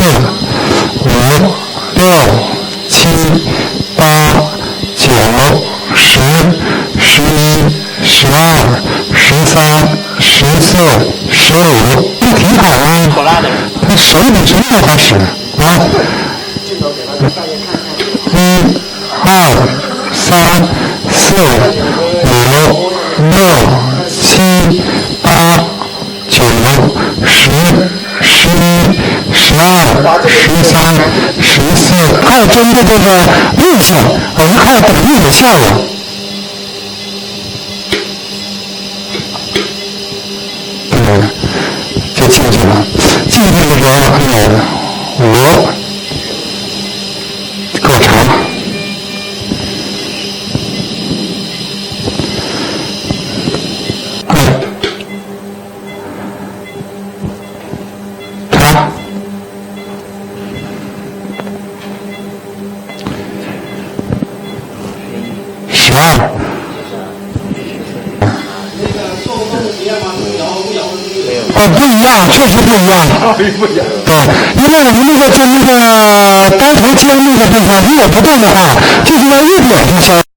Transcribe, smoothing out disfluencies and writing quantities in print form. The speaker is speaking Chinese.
5、6、7、8、9、10、11、12、13、14、15，你挺好啊。他手比真不好使啊。1、2、3、4、5、6、7、8、9、10、11、12、13、14，靠真的就是力气，而不靠等力的效果。就进去了。进去的时候5够长。不一样，确实不一样。对，因为我们那个单头肩那个地方，如果不动的话，就是要1点就消。